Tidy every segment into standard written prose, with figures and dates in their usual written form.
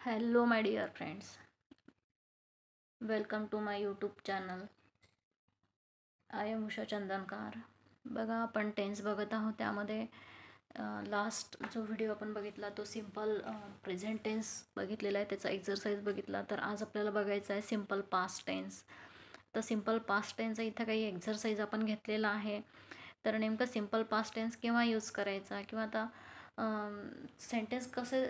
Hello, my dear friends. Welcome to my YouTube channel. I am Usha Chandankar. बघा, आपण tense बघत आहोत. त्यामध्ये लास्ट जो व्हिडिओ आपण बघितला तो सिम्पल प्रेझेंट टेन्स बघितलेला आहे, त्याचा एक्झरसाइज बघितला. तर आज आपल्याला बघायचं आहे सिम्पल पास्ट टेन्स. तर सिम्पल पास्ट टेन्सचा इथं काही एक्झरसाइज आपण घेतलेला आहे. तर नेमकं सिम्पल पास्ट टेन्स केव्हा यूज करायचा, किंवा आता सेंटेन्स कसे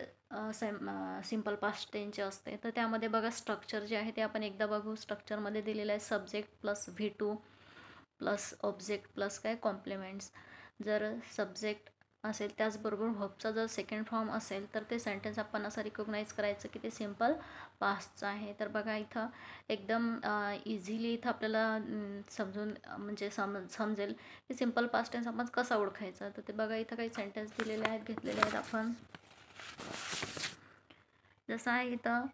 सिम्पल पास्ट टेन्सचे असते. तर त्यामध्ये बघा, स्ट्रक्चर जे आहे ते आपण एकदा बघू. स्ट्रक्चरमध्ये दिलेलं आहे subject plus V2 plus object plus काय कॉम्प्लिमेंट्स. जर सब्जेक्ट असेल त्याचबरोबर व्हर्बचा जर सेकंड फॉर्म असेल तर ते सेंटेन्स आपण असं रिकॉग्नाइज करायचं की ते सिम्पल पास्टचं आहे. तर बघा, इथं एकदम इझिली इथं आपल्याला म्हणजे समजेल की सिम्पल पास्ट टेन्स आपण कसा ओळखायचा. तर ते बघा, इथं काही सेंटेन्स दिलेले आहेत, घेतलेले आहेत आपण. जसं आहे इथं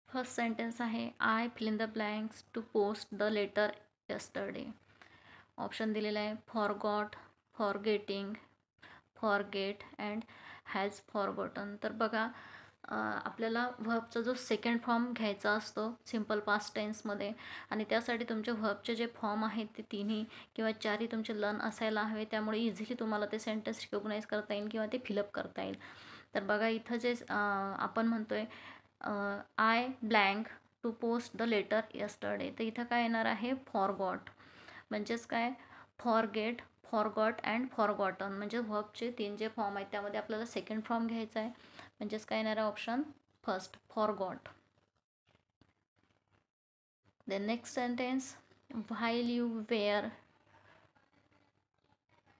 फर्स्ट सेंटेन्स आहे, I fill in the blanks to post the letter yesterday. Option दिलेला आहे forgot, forgetting, forget and has forgotten. तर बघा, आपल्याला व्हर्बचा जो सेकंड फॉर्म घ्यायचा असतो सिम्पल पास्ट टेन्समध्ये, आणि त्यासाठी तुमचे व्हर्बचे जे फॉर्म आहेत ते तिन्ही किंवा चारही तुमचे लर्न असायला हवे. त्यामुळे इझिली तुम्हाला ते सेंटेन्स रिकॉग्नाइज करता येईल किंवा ते फिलअप करता येईल. तर बघा, इथं जे आपण म्हणतोय I blank to post the letter yesterday, तर इथं काय येणार आहे फॉरगॉट. म्हणजेच काय, फॉरगेट, फॉरगॉट अँड फॉरगॉटन. म्हणजे व्हर्बचे तीन जे फॉर्म आहेत त्यामध्ये आपल्याला सेकंड फॉर्म घ्यायचा आहे. म्हणजेच काय येणार आहे option first, forgot. The next sentence, while you were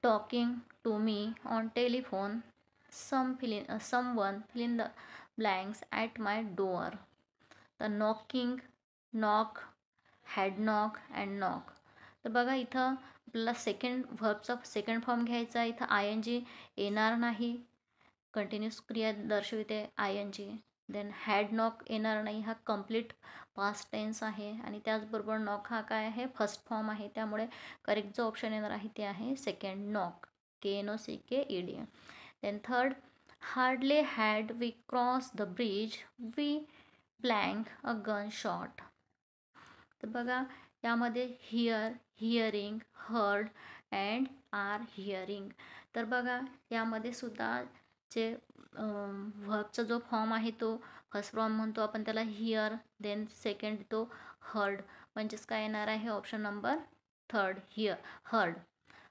talking to me on telephone someone fill in the blanks at my door. तर knocking, knock, had knock and knock. तर बघा, इथं आपल्याला सेकंड व्हर्बचा सेकंड फॉर्म घ्यायचा आहे. इथं ING येणार नाही, कंटिन्यूस क्रिया दर्शविते ING. देन हॅड नॉक येणार नाही, हा कंप्लीट पास्ट टेन्स आहे. आणि त्याचबरोबर नॉक हा काय आहे, फर्स्ट फॉर्म आहे. त्यामुळे करेक्ट जो ऑप्शन येणार आहे ते आहे second, knock, KNOCKED. Then third, hardly had we cross the bridge we blank a gun shot. तर बघा, यामध्ये hear, hearing, heard and are hearing. तर बघा, यामध्ये सुद्धा जे व्हर्बचा जो फॉर्म आहे तो फर्स्ट फॉर्म म्हणतो आपण त्याला हिअर, देन सेकंड तो हर्ड. म्हणजेच काय येणार आहे option number third, here, heard.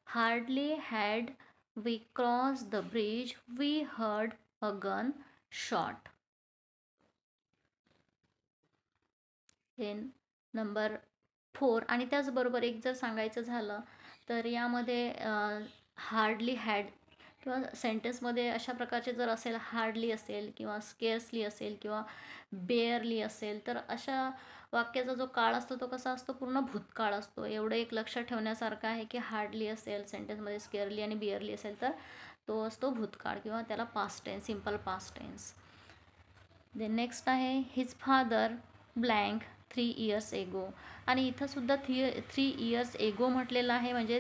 Hardly had we cross the bridge we heard a gun shot. Then number 4. आणि त्याचबरोबर एक जर सांगायचं झालं तर यामध्ये हार्डली हॅड किंवा सेंटेन्समध्ये अशा प्रकारचे जर असेल, हार्डली असेल किंवा स्केअर्सली असेल किंवा बेअरली असेल, तर अशा वाक्याचा जो काळ असतो तो कसा असतो, पूर्ण भूतकाळ असतो. एवढं एक लक्षात ठेवण्यासारखं आहे की हार्डली असेल सेंटेन्समध्ये, स्केअरली आणि बिअरली असेल तर तो असतो भूतकाळ किंवा त्याला past tense, simple past tense. The next आहे his father blank 3 years ago. आणि इथंसुद्धा 3 इयर्स एगो म्हटलेलं आहे, म्हणजे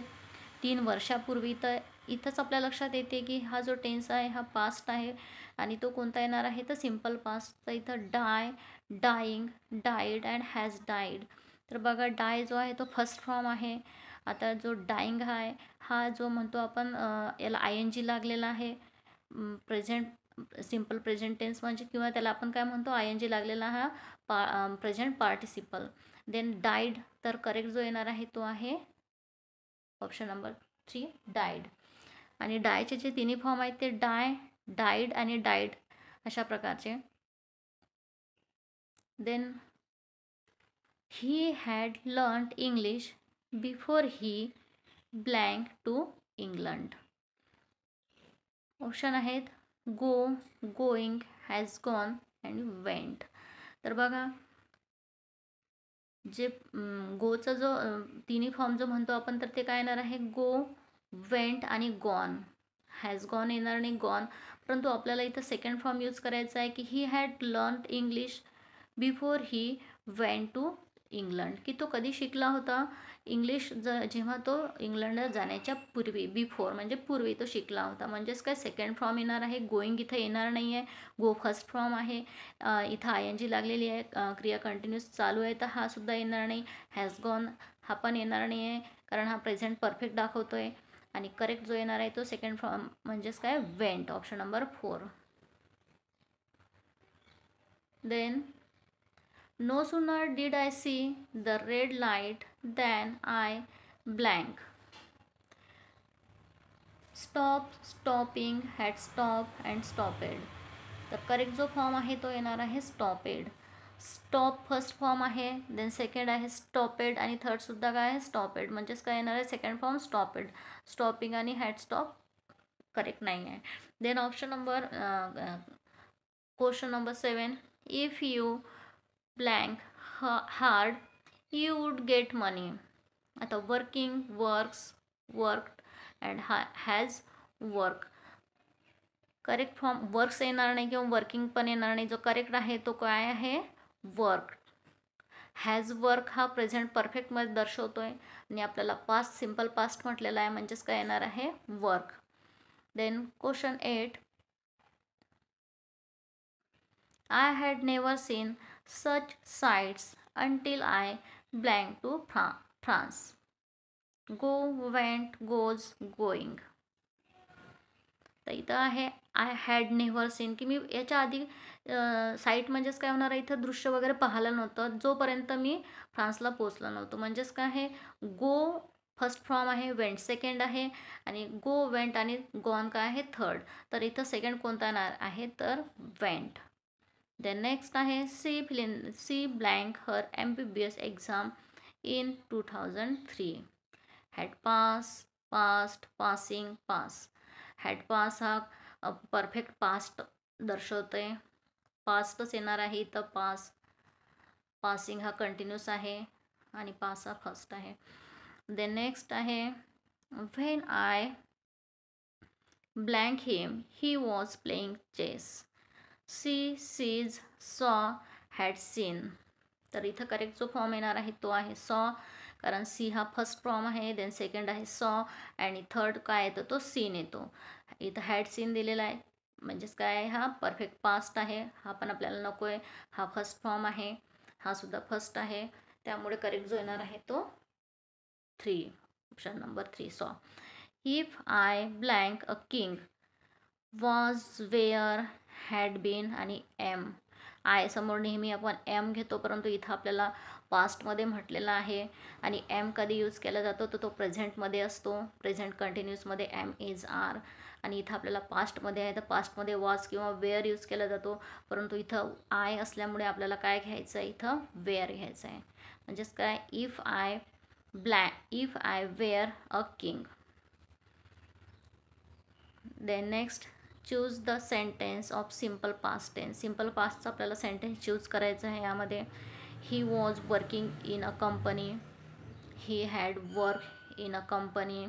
3 वर्षापूर्वी. तर इथंच आपल्या लक्षात येते की हा जो टेन्स आहे हा पास्ट आहे, आणि तो कोणता येणार आहे तर सिम्पल पास्ट. तर इथं die, dying, died and has died. तर बघा, डाय जो आहे तो फर्स्ट फॉर्म आहे. आता जो डाईंग आहे हा जो म्हणतो आपण, याला ING लागलेला आहे. प्रेझेंट, सिम्पल प्रेझेंट टेन्स म्हणजे, किंवा त्याला आपण काय म्हणतो ING लागलेला हा प्रेझेंट पार्टिसिपल. देन डाईड, तर करेक्ट जो येणार आहे तो आहे ऑप्शन नंबर 3, डाईड. आणि डायचे जे तिन्ही फॉर्म आहेत ते डाय, डाईड आणि डाईड अशा प्रकारचे. Then he had learned English before he blank to England. Option आहेत go, going, has gone and went. तर बघा, जे गोचा जो तिन्ही फॉर्म जो म्हणतो आपण तर ते काय येणार आहे, गो, वेंट आणि गॉन. हॅज गॉन येणार नाही, गॉन. परंतु आपल्याला इथं सेकंड फॉर्म यूज करायचा आहे की he had learned English before he went to England, की तो कधी शिकला होता इंग्लिश जेव्हा तो इंग्लंडला जाण्याच्या पूर्वी, बिफोर म्हणजे पूर्वी तो शिकला होता. म्हणजेच काय सेकंड फॉर्म येणार आहे, गोईंग इथं येणार नाही आहे, गो फर्स्ट फॉर्म आहे. इथं आय एन जी लागलेली आहे, क्रिया कंटिन्यूस चालू आहे तर हा सुद्धा येणार नाही. हॅज गॉन हा पण येणार नाही आहे कारण हा प्रेझेंट परफेक्ट दाखवतो आहे. आणि करेक्ट जो येणार आहे तो सेकंड फॉर्म म्हणजेच काय went, option number 4. Then no sooner did I see the red light than I blank. Stop, stopping, had stopped and stopped. तर करेक्ट जो फॉर्म आहे तो येणार आहे स्टॉपेड. स्टॉप फर्स्ट फॉर्म आहे, देन सेकंड आहे स्टॉपेड आणि थर्ड सुद्धा काय आहे स्टॉपेड. म्हणजेच काय येणार आहे सेकंड फॉर्म स्टॉपेड. स्टॉपिंग आणि हॅड स्टॉप करेक्ट नाही आहे. Then option number question number 7, if you blank hard you would get money. आता working, works, worked and has work. Correct form works येणार नाही किंवा वर्किंग पण येणार नाही. जो करेक्ट आहे तो काय आहे वर्क. हॅज वर्क हा प्रेझेंट परफेक्टमध्ये दर्शवतोय आणि आपल्याला पास्ट सिम्पल पास्ट म्हटलेला आहे म्हणजेच काय येणार आहे work. Then question 8, I had never seen such sights until I blank to France. Go, went, goes, going. तर इथं आहे आय हॅड नेव्हर सीन, की मी याच्या आधी साईट म्हणजेच काय होणार आहे इथं दृश्य वगैरे पाहिलं नव्हतं जोपर्यंत मी फ्रान्सला पोचलो नव्हतो. म्हणजेच काय आहे गो फर्स्ट फॉर्म आहे, वेंट सेकंड आहे आणि गो, वेंट आणि गॉन काय आहे थर्ड. तर इथं सेकंड कोणता येणार आहे तर वेंट. देन नेक्स्ट आहे C blank her MBBS exam in 2003. Had pass, past, passing, pass. Had pass हा परफेक्ट पास्ट दर्शवते, पास्टच येणार आहे इथं पास. पासिंग हा कंटिन्यूस आहे आणि पास हा फर्स्ट आहे. देन नेक्स्ट आहे when I blank him he was playing chess. See, sees, saw, had seen. तर इथं करेक्ट जो फॉर्म येणार आहे तो आहे सॉ, कारण सी हा फर्स्ट फॉर्म आहे, देन सेकंड आहे सॉ आणि थर्ड काय येतो तो सीन येतो. इथं हॅड सीन दिलेला आहे म्हणजेच काय हा परफेक्ट पास्ट आहे, हा पण आपल्याला नको आहे. हा फर्स्ट फॉर्म आहे, हा सुद्धा फर्स्ट आहे, त्यामुळे करेक्ट जो येणार आहे तो 3, option number 3 saw. If I blank a king was, were, had been आणि एम. आय समोर नेहमी आपण एम घेतो परंतु इथं आपल्याला पास्टमध्ये म्हटलेलं आहे आणि एम कधी यूज केला जातो तर तो प्रेझेंटमध्ये असतो. प्रेझेंट कंटिन्यूसमध्ये एम इज आर आणि इथं आपल्याला पास्टमध्ये आहे तर पास्टमध्ये वॉज किंवा वेअर यूज केला जातो. परंतु इथं आय असल्यामुळे आपल्याला काय घ्यायचं आहे इथं वेअर घ्यायचं आहे. म्हणजेच काय if I were a king. Then next choose the sentence of simple past tense. Simple पास्टचा आपल्याला सेंटेन्स चूज करायचं आहे. यामध्ये he was working in a company, he had work in a company,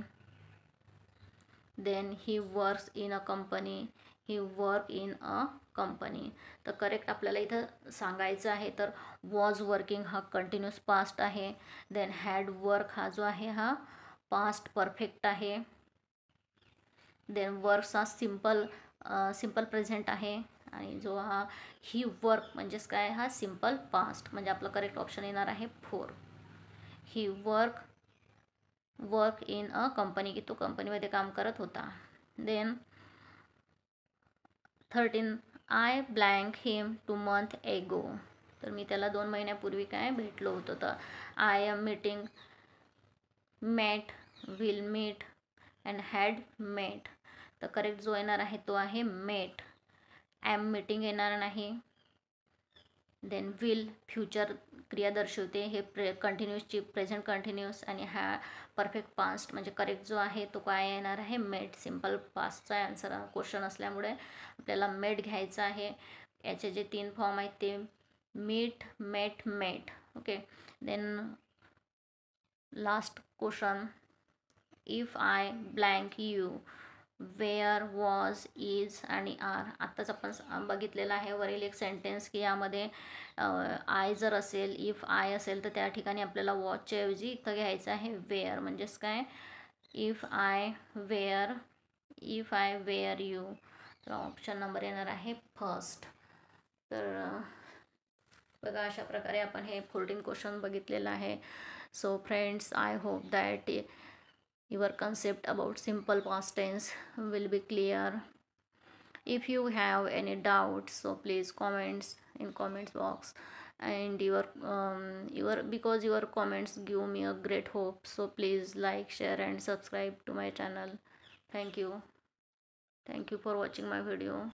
then he works in a company, he work in a company. तर correct आपल्याला इथं सांगायचं आहे तर वॉज वर्किंग हा कंटिन्यूस पास्ट आहे, देन हॅड वर्क हा जो आहे हा पास्ट परफेक्ट आहे, देन वर्क्स हा सिम्पल प्रेझेंट आहे आणि जो हा ही वर्क म्हणजेच काय हा सिम्पल पास्ट. म्हणजे आपलं करेक्ट ऑप्शन येणार आहे 4. He work in a company, की तो कंपनीमध्ये काम करत होता. Then 13 I blank him 2 month ago. तर मी त्याला 2 महिन्यापूर्वी काय भेटलो होतो. तर I am meeting, met, will meet and had met. तर करेक्ट जो येणार आहे तो आहे मेट. ॲम मीटिंग येणार नाही. देन विल फ्युचर क्रिया दर्शवते, हे कंटिन्यूसची प्रेझेंट कंटिन्यूस आणि हा परफेक्ट पास्ट म्हणजे करेक्ट जो आहे तो काय येणार आहे मेट. सिम्पल पास्टचा आन्सर क्वेश्चन असल्यामुळे आपल्याला मेट घ्यायचं आहे. याचे जे 3 फॉर्म आहेत ते meet, met, met. Okay. Then last question if I blank you were, was, is आणि आर. आत्ताच आपण बघितलेलं आहे वरील एक सेंटेन्स की यामध्ये आय जर असेल, इफ आय असेल तर त्या ठिकाणी आपल्याला वॉचच्या ऐवजी इथं घ्यायचं आहे वेअर. म्हणजेच काय, if I were, if I were you. तर ऑप्शन नंबर येणार आहे फर्स्ट. तर बघा अशा प्रकारे आपण हे 14 क्वेश्चन बघितलेलं आहे. So friends, I hope that your concept about simple past tense will be clear. If you have any doubts, so please comments in comments box. And your because your comments give me a great hope, so please like, share and subscribe to my channel. Thank you. Thank you for watching my video.